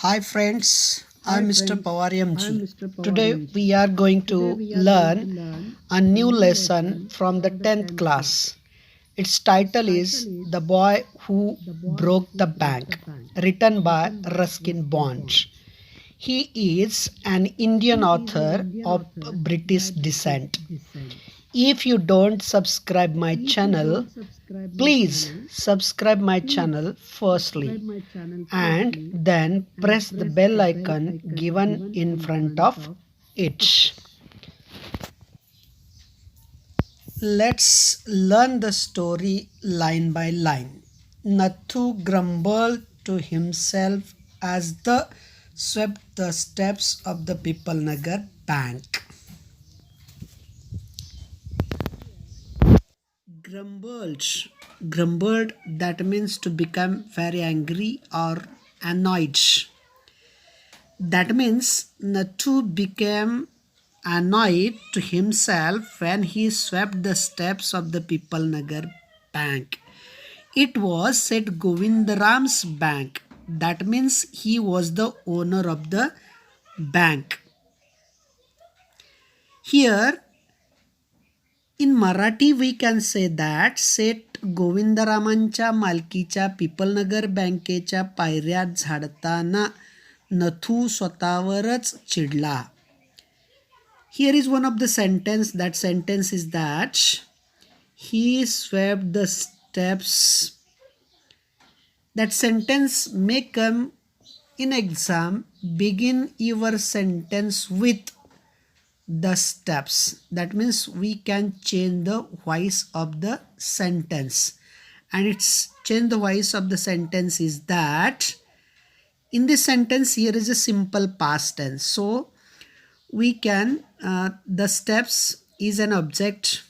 Hi friends, I'm Mr. Pawar MG. Mr. Pawar Today MG. we are going to Today we are going to learn learn a a new new lesson lesson from the from the 10th 10th class. class. Its Its title title is is The Boy Who The Boy Broke Who the Broke the Bank, Bank, written by written by Ruskin Ruskin Bond. Bond. He is an Indian He is an author Indian of author British by British descent. descent. If you don't subscribe my If you channel, don't subscribe my please channel, subscribe my please channel subscribe firstly my channel and firstly then and press the press bell the bell icon icon given given in in front front of of it. it. Let's learn the story line by line. Nathu grumbled to himself as the swept the steps of the Pipalnagar bank. Grumbled. Grumbled, that means to become very angry or annoyed. That means Nathu became annoyed to himself when he swept the steps of the Pipalnagar bank. It was said Govindaram's bank. That means he was the owner of the bank. Here in Marathi we can say that सेठ गोविंदरामांच्या मालकीच्या पिपलनगर बँकेच्या पायऱ्या झाडताना Nathu स्वतःवरच चिडला. Here is one of the sentence. That sentence is that he swept the steps. That sentence may come in exam. Begin your sentence with the steps. That means we can change the voice of the sentence. And it's change the voice of the sentence is that in this sentence here is a simple past tense. So we can the steps is an object.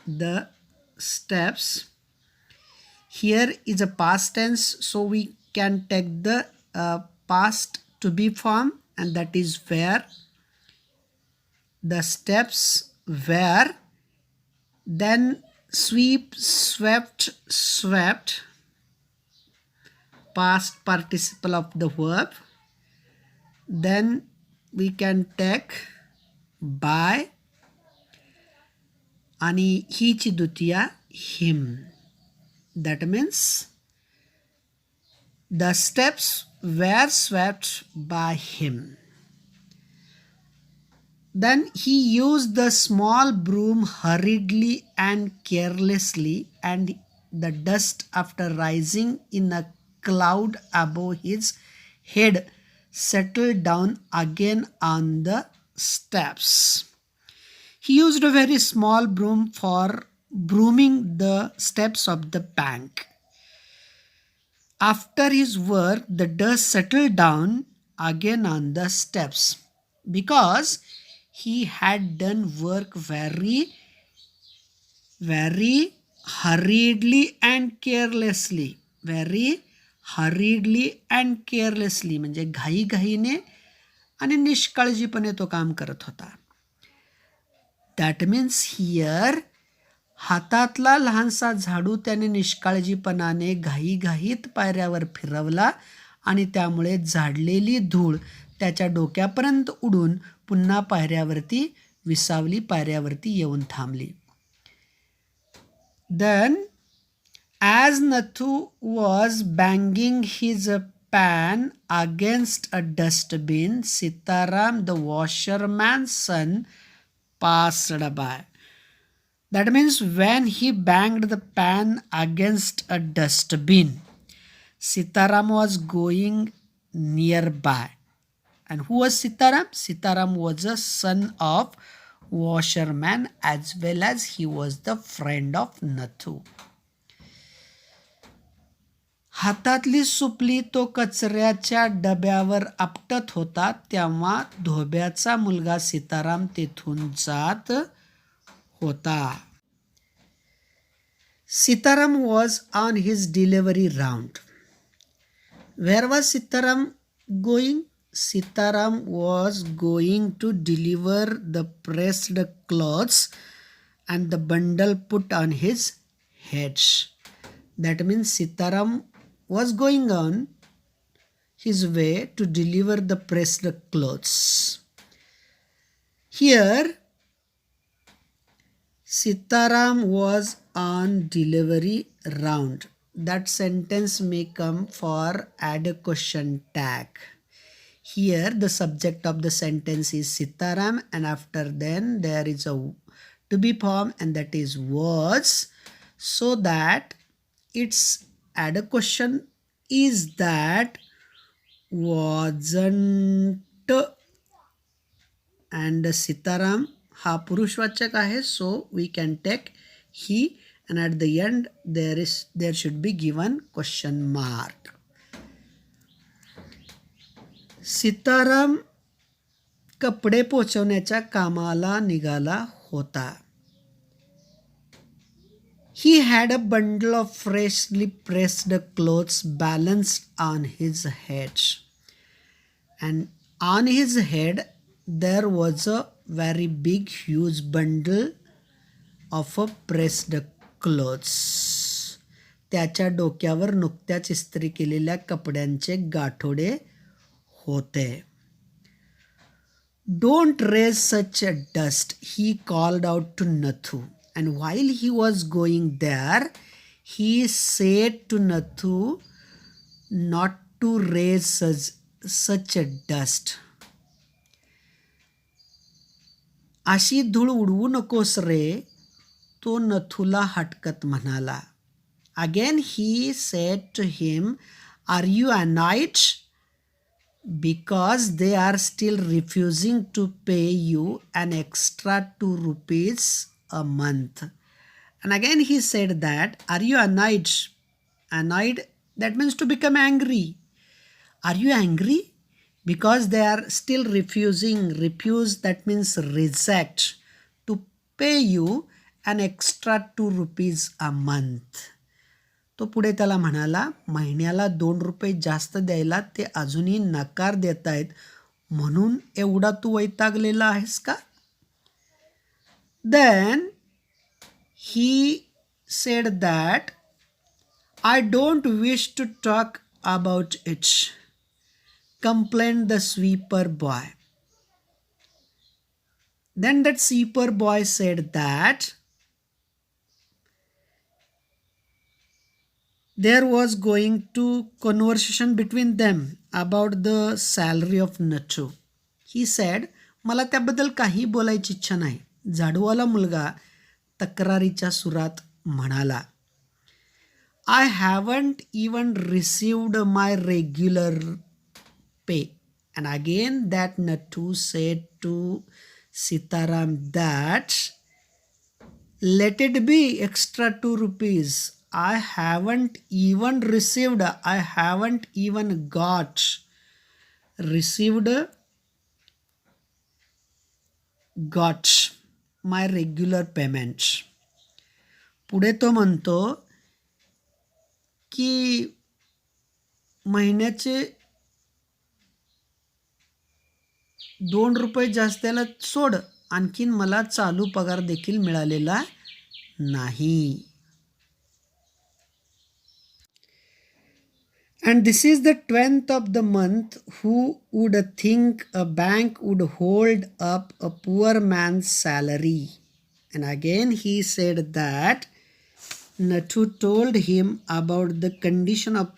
The steps here is a past tense, so we can take the past to be form, and that is where the steps were, then sweep, swept, swept, past participle of the verb, then we can take by आणि हीची द्वितीया him. That means the steps were swept by him. Then he used the small broom hurriedly and carelessly, and the dust after rising in a cloud above his head settled down again on the steps. He used a very small broom for brooming the steps of the bank. After his work, the dust settled down again on the steps because he had done work very hurriedly and carelessly. Very hurriedly and carelessly म्हणजे घाईघाईने आणि निष्काळजीपणे तो काम करत होता. That means here हातातला लहानसा झाडू त्याने निष्काळजीपणाने घाईघाईत पायऱ्यावर फिरवला आणि त्यामुळे झाडलेली धूळ त्याच्या डोक्यापर्यंत उडून पुन्हा पायऱ्यावरती विसावली, पायऱ्यावरती येऊन थांबली. Then as Nathu was banging his pan against a dustbin, Sitaram the washerman's son passed by. That means when he banged the pan against a dustbin, Sitaram was going nearby. And who was Sitaram? Sitaram was a son of washerman as well as he was the friend of Nathu. हातातली सुपली तो कचऱ्याच्या डब्यावर आपटत होता तेव्हा धोब्याचा मुलगा सीताराम तेथून जात होता. Sitaram was on his delivery round. Where was Sitaram going? Sitaram was going to deliver the pressed clothes and the bundle put on his head. That means Sitaram was going on his way to deliver the pressed clothes. Here, Sitaram was on delivery round. That sentence may come for add a question tag. Here the subject of the sentence is Sitaram, and after then there is a to be form, and that is was, so that its add a question is that wasn't, and Sitaram हा पुरुषवाचक आहे, so we can take he, and at the end there should be given question mark. Sitaram कपडे पोचवण्याच्या कामाला निघाला होता. He had a bundle of freshly pressed clothes balanced on his head, and on his head there was a very big huge bundle of pressed clothes. त्याच्या डोक्यावर नुकत्याच इस्त्री केलेल्या कपड्यांचे गाठोडे होते. Don't raise such a dust, he called out to Nathu. And while he was going there, he said to Nathu not to raise such a dust. अशी धूळ उडवू नकोस रे, तो नथुला हटकत म्हणाला. Again he said to him, are you annoyed? Because they are still refusing to pay you an extra 2 rupees a month. And again he said that, are you annoyed? Annoyed, that means to become angry. Are you angry? Because they are still refuse, that means reject, to pay you an extra 2 rupees a month. तो पुढे त्याला म्हणाला, महिन्याला 2 रुपये जास्त द्यायला ते अजूनही नकार देत आहेत, म्हणून एवढा तू वैतागलेला आहेस का? Then he said that, I don't wish to talk about it, complained the sweeper boy. Then that sweeper boy said that there was going to conversation between them about the salary of Nathu. He said, मला त्याबद्दल काही बोलायची इच्छा नाही. झाडूवाला मुलगा तक्रारीच्या सुरात म्हणाला. I haven't even received my regular pay. And again that Nathu said to Sitaram that, let it be extra 2 rupees. I haven't even received, I haven't even received my regular payment. पुढे तो म्हणतो की महिन्याचे 2 रुपये जास्त त्याला सोड, आणखीन मला चालू पगार देखील मिळालेला नाही. And this is the 20th of the month. Who would think a bank would hold up a poor man's salary? And again he said that Nathu told him about the condition of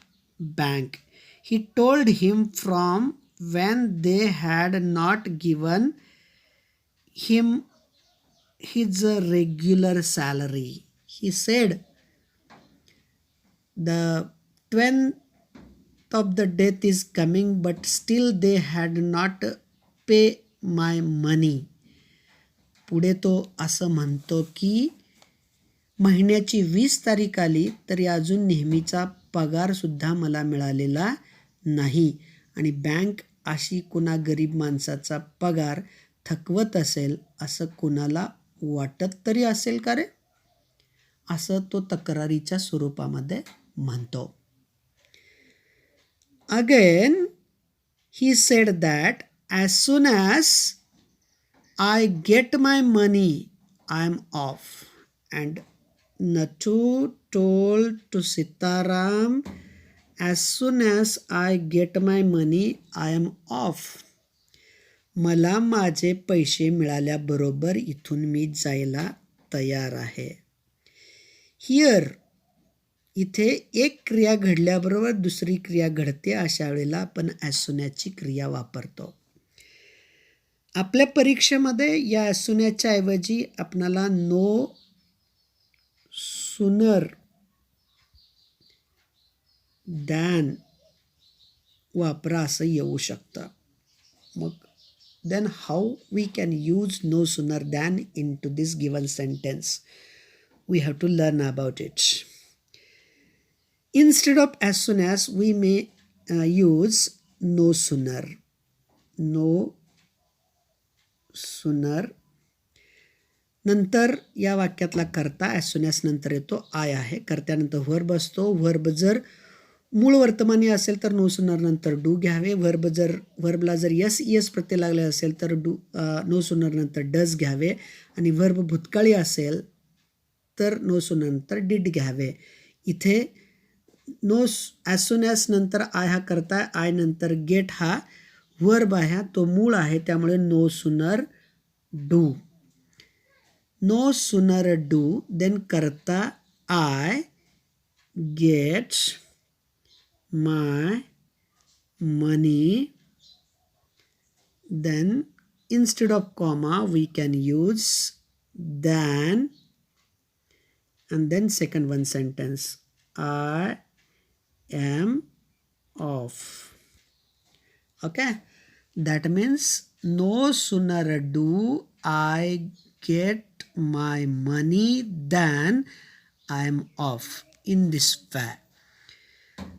bank. He told him from when they had not given him his regular salary. He said the 20th of the death is coming, but still they had not pay my money. पुढे तो असं म्हणतो की महिन्याची 20 तारीख आली तरी अजून नेहमीचा पगार सुद्धा मला मिळालेला नाही, आणि बँक अशी कुणा गरीब माणसाचा पगार थकवत असेल असं कुणाला वाटत तरी असेल का रे, असं तो तक्रारीच्या स्वरूपामध्ये म्हणतो. Again he said that as soon as I get my money I am off. And Nathu told to Sitaram as soon as I get my money I am off. मला माझे पैसे मिळाल्याबरोबर इथून मी जायला तयार आहे. हिअर, इथे एक क्रिया घडल्याबरोबर दुसरी क्रिया घडते. अशा वेळेला आपण ॲज सून ॲजची क्रिया वापरतो. आपल्या परीक्षेमध्ये या ॲज सून ॲजच्या ऐवजी आपणाला नो सूनर दॅन वापरा असं येऊ शकतं. मग then how we can use no sooner than into this given sentence? We have to learn about it. Instead of as soon as, we may use no sooner. No sooner. नंतर या वाक्यातला कर्ता as soon as नंतर येतो आय आहे. कर्त्यानंतर verb असतो. Verb जर मूळ वर्तमानी असेल तर नो सूनर नंतर डू घ्यावे. व्हर्बला जर यस यस प्रत्यय लागले असेल तर नो सूनर नंतर डज घ्यावे. आणि व्हर्ब भूतकाळी असेल तर नो सूनर नंतर डिड घ्यावे. इथे ॲज सून ॲज नंतर आय हा करता, आय नंतर गेट हा व्हर्ब आहे, तो मूळ आहे, त्यामुळे no sooner do. No sooner do then करता I get my money, then instead of comma we can use than, and then second one sentence, I am off. Okay, that means no sooner do I get my money than I am off. In this way,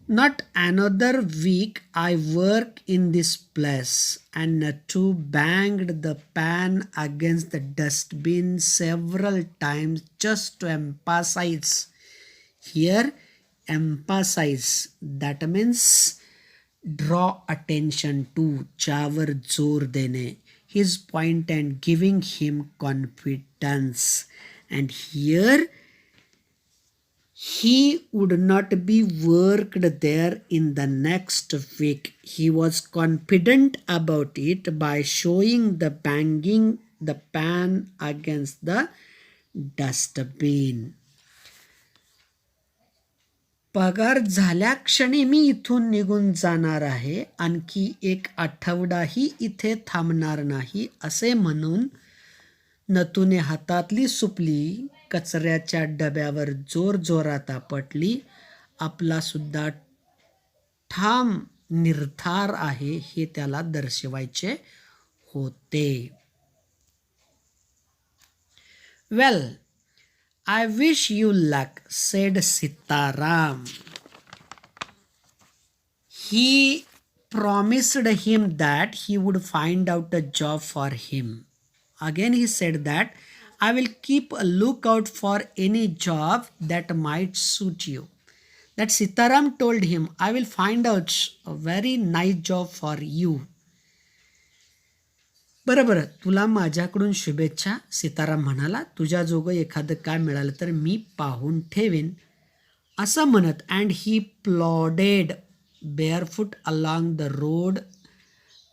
not another week I work in this place, and Nattu banged the pan against the dustbin several times just to emphasize. Here, emphasize, that means draw attention to, ज्यावर जोर देणे, his point and giving him confidence. And here, he would not be worked there in the next week. He was confident about it by showing the banging the pan against the dustbin. पगार झाल्या क्षणी मी इथून निघून जाणार आहे. आणखी एक आठवडाही इथे थांबणार नाही असे म्हणून नतूने हातातली सुपली कचऱ्याच्या डब्यावर जोर जोरात आपटली. आपला सुद्धा ठाम निर्धार आहे हे त्याला दर्शवायचे होते. Well, I wish you luck, said Sitaram. He promised him that he would find out a job for him. Again he said that I will keep a lookout for any job that might suit you. That Sitaram told him, I will find out a very nice job for you. बरं, तुला माझ्याकडून शुभेच्छा, सीताराम म्हणाला. तुझ्याजोगं एखादं काय मिळालं तर मी पाहून ठेवेन असं म्हणत. And he plodded barefoot along the road,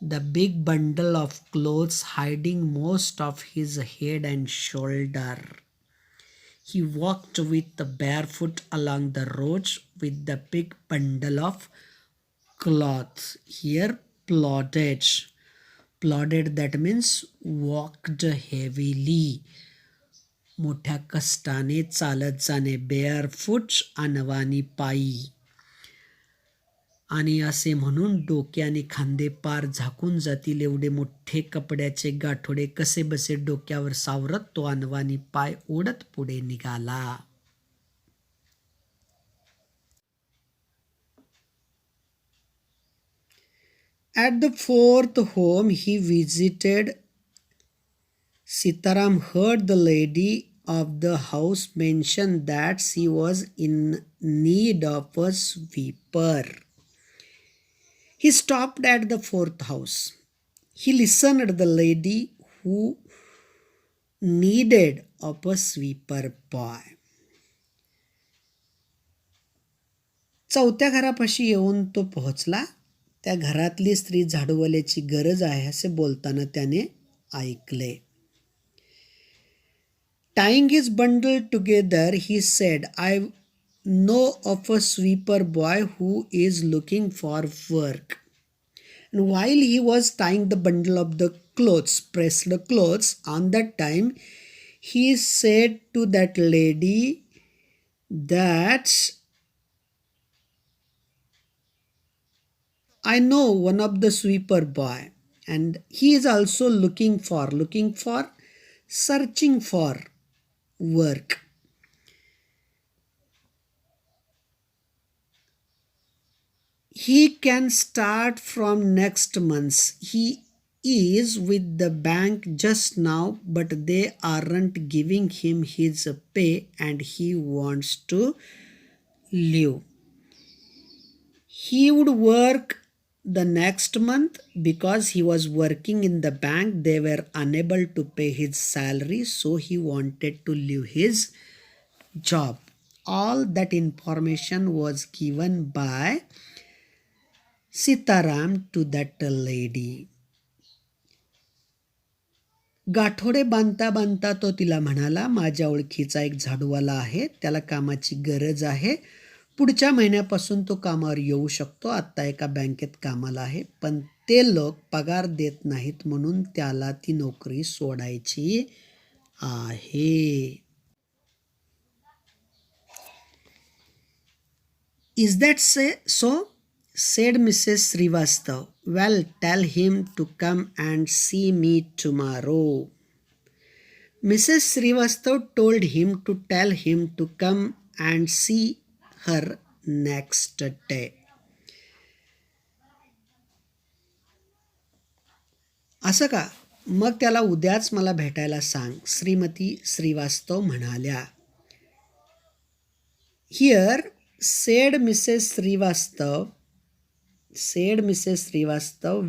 the big bundle of clothes hiding most of his head and shoulder. He walked with barefoot along the road with the big bundle of cloth. Here plodded. Plodded, that means walked heavily. मोठ्या कष्टाने चालत जाणे. barefoot, अनवानी पायी. आणि असे म्हणून डोके आणि खांदे पार झाकून जातील एवढे मोठे कपड्याचे गाठोडे कसे बसे डोक्यावर सावरत तो अनवानी पाय ओढत पुढे निघाला. At the fourth home he visited, Sitaram heard the lady of the house mention that she was in need of a sweeper. He stopped at the fourth house. He listened to the lady who needed of a sweeper boy. चौथ्या घरापाशी येऊन तो पोहोचला. त्या घरातली स्त्री झाडूवाल्याची गरज आहे असे बोलताना त्याने ऐकले. Tying his bundle together, he said, I know of a sweeper boy who is looking for work. And while he was tying the bundle of the clothes, pressed clothes, on that time, he said to that lady that I know one of the sweeper boy, and he is also looking for, searching for work. He can start from next month. He is with the bank just now, but they aren't giving him his pay and he wants to leave. He would work the next month because he was working in the bank. They were unable to pay his salary, so he wanted to leave his job. All that information was given by Sitaram to that lady. गाठोडे बांधता बांधता तो तिला म्हणाला, माझ्या ओळखीचा एक झाडूवाला आहे, त्याला कामाची गरज आहे. पुढच्या महिन्यापासून तो कामावर येऊ शकतो. आत्ता एका बँकेत कामाला आहे, पण ते लोक पगार देत नाहीत म्हणून त्याला ती नोकरी सोडायची आहे. Is that so? Said Mrs. Srivastav. Well, tell him to come and see me tomorrow. Mrs. Srivastav told him to tell him to come and see her next day. असं का? मग त्याला उद्याच मला भेटायला सांग, श्रीमती श्रीवास्तव म्हणाल्या. Here said Mrs. Srivastav,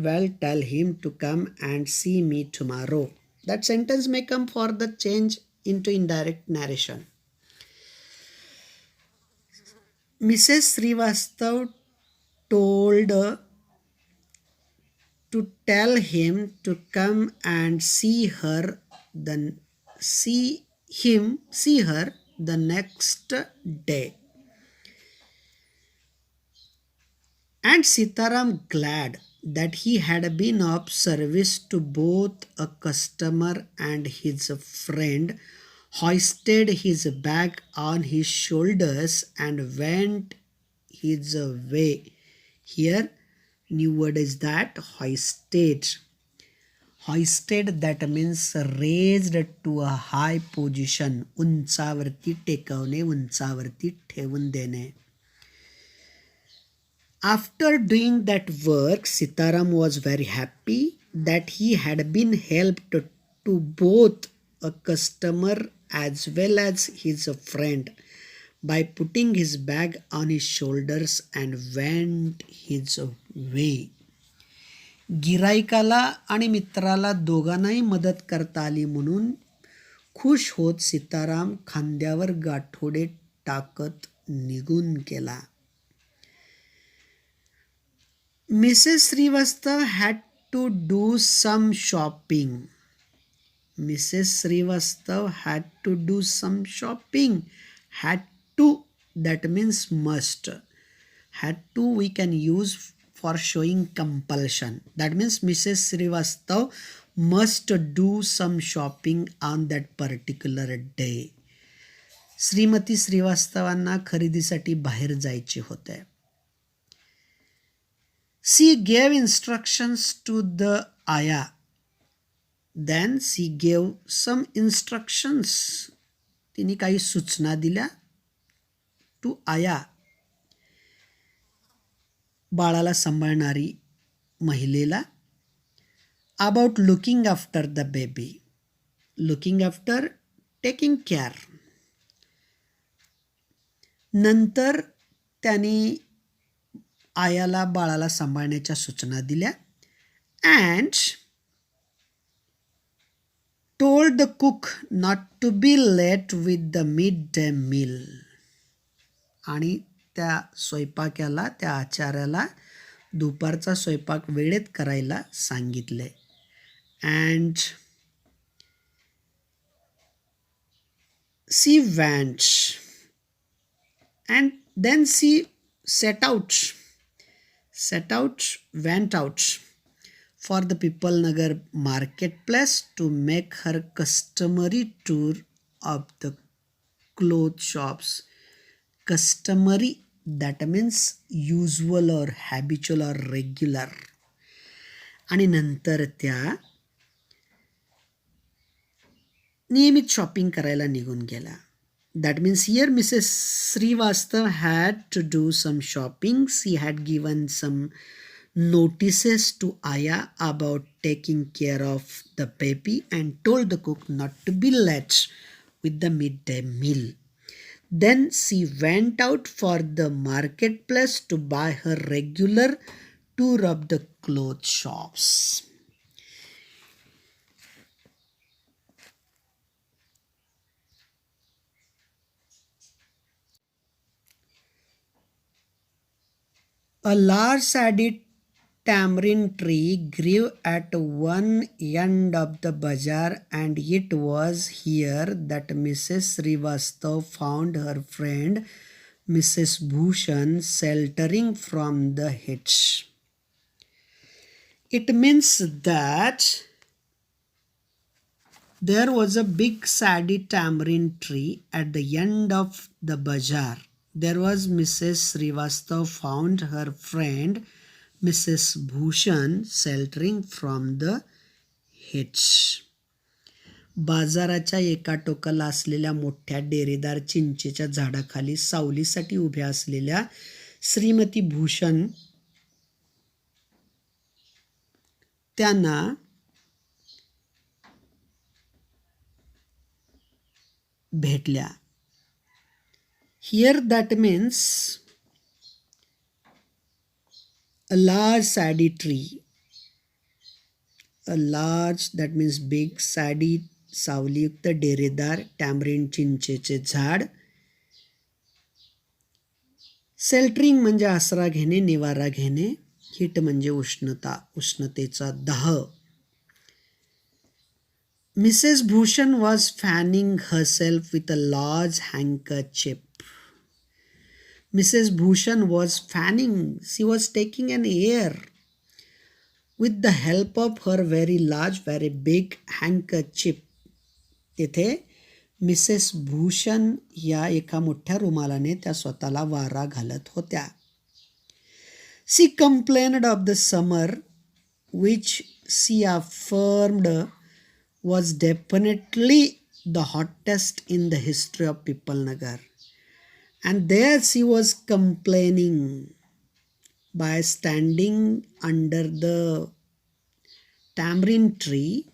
well, tell him to come and see me tomorrow. That sentence may come for the change into indirect narration. Mrs. Srivastav told to tell him to come and see her the next day. And Sitaram, glad that he had been of service to both a customer and his friend, hoisted his bag on his shoulders and went his way. Here, new word is that hoisted. Hoisted, that means raised to a high position. उंचावरती टेकवणे, उंचावरती ठेवून देणे. After doing that work, Sitaram was very happy that he had been helped to both a customer as well as his friend by putting his bag on his shoulders and went his way. गिराईकाला आणि मित्राला दोघांनाही मदत करता आली म्हणून खुश होत सीताराम खांद्यावर गाठोडे टाकत निघून गेला. Mrs. Srivastav had to do some shopping. Mrs. Srivastav had to do some shopping. Had to, that means must. Had to we can use for showing compulsion. That means Mrs. Srivastav must do some shopping on that particular day. Shrimati श्रीवास्तवांना खरेदीसाठी बाहेर जायचे होते. She gave instructions to the Aya. Then she gave some instructions. तिने काही सूचना दिल्या to Aya. बाळाला सांभाळणारी महिलेला. About looking after the baby. Looking after, taking care. नंतर त्यांनी आयाला बाळाला सांभाळण्याच्या सूचना दिल्या. And told the cook not to be late with the midday meal. आणि त्या स्वयंपाक्याला, त्या आचार्याला दुपारचा स्वयंपाक वेळेत करायला सांगितले. And she went and then she set went out for the People Nagar marketplace to make her customary tour of the cloth shops. Customary, that means usual or habitual or regular. आणि नंतर त्या नियमित shopping करायला निघून गेला. That means here Mrs. Srivastav had to do some shopping. She had given some notices to Aya about taking care of the baby and told the cook not to be late with the midday meal. Then she went out for the marketplace to buy her regular tour of the cloth shops. A large shady tamarind tree grew at one end of the bazaar, and it was here that Mrs. Srivastav found her friend Mrs. Bhushan sheltering from the heat. It means that there was a big shady tamarind tree at the end of the bazaar. There was Mrs. Srivastav found her friend Mrs. Bhushan sheltering from the heat. बाजाराच्या एका टोकाला असलेल्या मोठ्या डेरेदार चिंचेच्या झाडाखाली सावलीसाठी उभ्या असलेल्या श्रीमती भूषण त्यांना भेटल्या. Here that means a large shady tree. A large, that means big, shady, सावलीयुक्त डेरेदार टॅमरिन चिंचेचे झाड. शेल्टरिंग म्हणजे आसरा घेणे, निवारा घेणे. हीट म्हणजे उष्णता, उष्णतेचा दाह. Mrs. Bhushan was fanning herself with a large handkerchief. Mrs. Bhushan was fanning, she was taking an air with the help of her very large, very big handkerchief. तिथे मिसेस भूषण या एका मोठ्या रुमालाने त्या स्वतःला वारा घालत होत्या. She complained of the summer, which she affirmed was definitely the hottest in the history of People Nagar. And there she was complaining by standing under the tamarind tree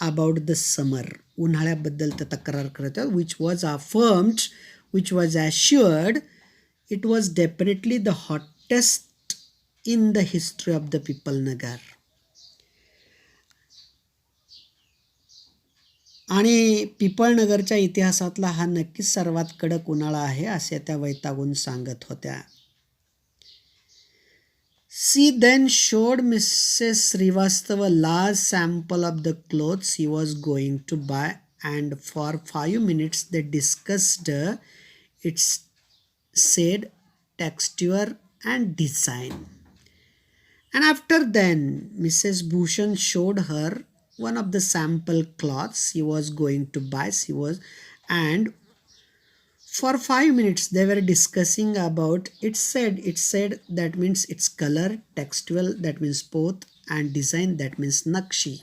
about the summer. उन्हाळ्याबद्दल त्या तक्रार करत होत्या. Which was affirmed, which was assured, it was definitely the hottest in the history of the People Nagar. आणि पिपळनगरच्या इतिहासातला हा नक्कीच सर्वात कडक उन्हाळा आहे असे त्या वैतागून सांगत होत्या. She then showed Mrs. Srivastav a large sample of the clothes he was going to buy, and for 5 minutes they discussed its shade, texture and design. And after then Mrs. Bhushan showed her one of the sample cloths he was going to buy. And for 5 minutes they were discussing about it said, that means its color, textual, that means poth, and design, that means nakshi.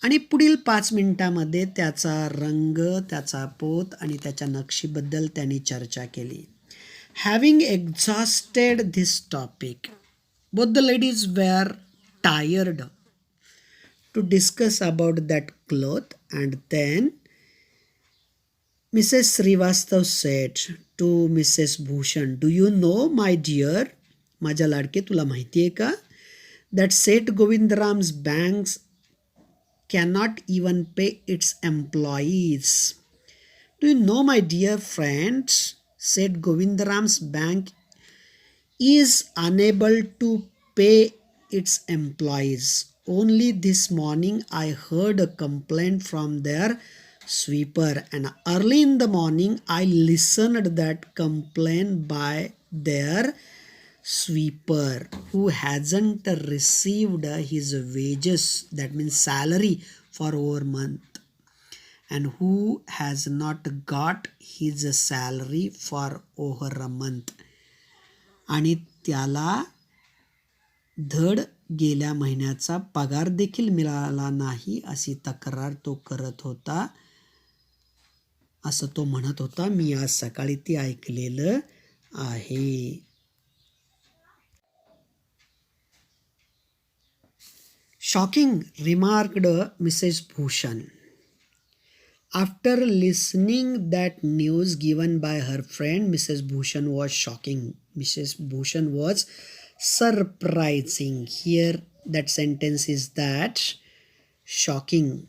आणि पुढील 5 मिनिटांमध्ये त्याचा रंग, त्याचा पोत आणि त्याच्या नक्षीबद्दल त्यांनी चर्चा केली. Having exhausted this topic, both the ladies were tired to discuss about that cloth, and then Mrs. Srivastav said to Mrs. Bhushan, "Do you know, my dear, माझ्या लाडके, तुला माहिती आहे का, that Seth Govindram's banks cannot even pay its employees. Do you know, my dear friends, Seth Govindaram's bank is unable to pay its employees. Only this morning I heard a complaint from their sweeper, and early in the morning I listened that complaint by their sweeper who hasn't received his wages, that means salary, for over a month, and who has not got his salary for over a month. आणि त्याला धड गेल्या महिन्याचा पगार देखील मिळाला नाही अशी तक्रार तो करत होता, असं तो म्हणत होता. मी आज सकाळी ते ऐकलेलं आहे. Shocking, remarked Mrs. Bhushan. After listening that news given by her friend, Mrs. Bhushan was shocking. Mrs. Bhushan was surprising. Here that sentence is that shocking.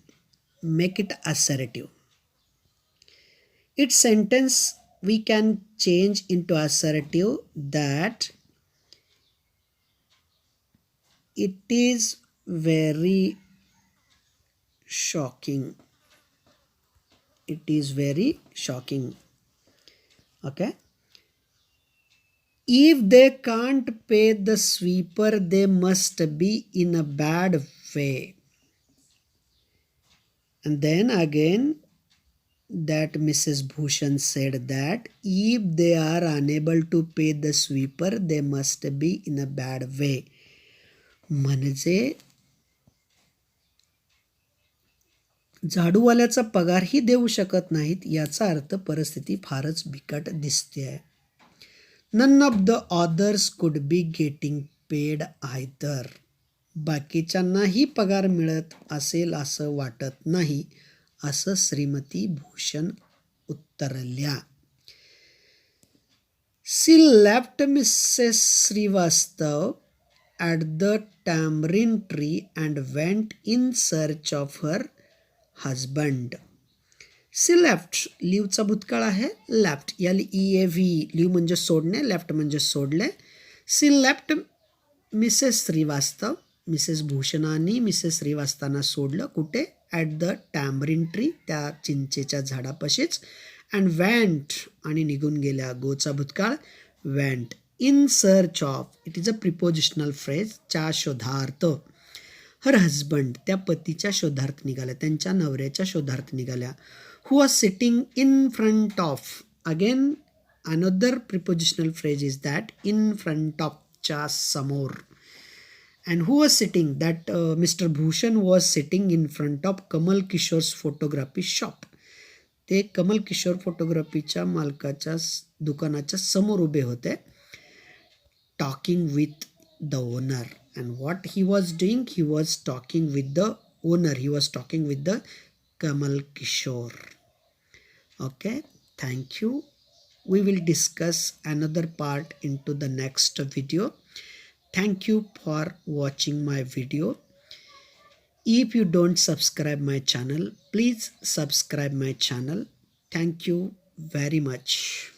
Make it assertive. Its sentence we can change into assertive, that it is very shocking. It is very shocking. Okay. If they can't pay the sweeper, they must be in a bad way. And then again, that Mrs. Bhushan said that if they are unable to pay the sweeper, they must be in a bad way. म्हणजे झाडूवाल्याचा पगारही देऊ शकत नाहीत, याचा अर्थ परिस्थिती फारच बिकट दिसते. None of the others could be getting paid either. बाकीच्यांनाही पगार मिळत असेल असं वाटत नाही, असं Shrimati Bhushan उत्तरल्या. She left Mrs. Srivastav at the tamarind tree and went in search of her husband. She left, लिव्हचा भूतकाळ आहे, लेफ्ट, LEAV, लिव्ह म्हणजे सोडणे, लेफ्ट म्हणजे सोडले. She left Mrs Srivastava, Mrs भूषणांनी मिसेस श्रीवास्तांना सोडलं, कुठे? ॲट द टॅमरिन ट्री, त्या चिंचेच्या झाडापाशीच. अँड वेंट, आणि निघून गेल्या, गोचा भूतकाळ, went. In search of, it is a prepositional phrase, च्या शोधार्थ. हर हजबंड, त्या पतीच्या शोधार्थ निघाल्या, त्यांच्या नवऱ्याच्या शोधार्थ निघाल्या. Who was sitting in front of, again another prepositional phrase is that, in front of, च्या समोर. And who was sitting, that Mr Bhushan was sitting in front of Kamal Kishore's photography shop. ते कमल किशोर फोटोग्राफीच्या मालकाच्या दुकानाच्या समोर उभे होते. Talking with the owner. And what he was doing? He was talking with the owner. He was talking with the Kamal Kishore. Okay, thank you. We will discuss another part into the next video. Thank you for watching my video. If you don't subscribe my channel, please subscribe my channel. Thank you very much.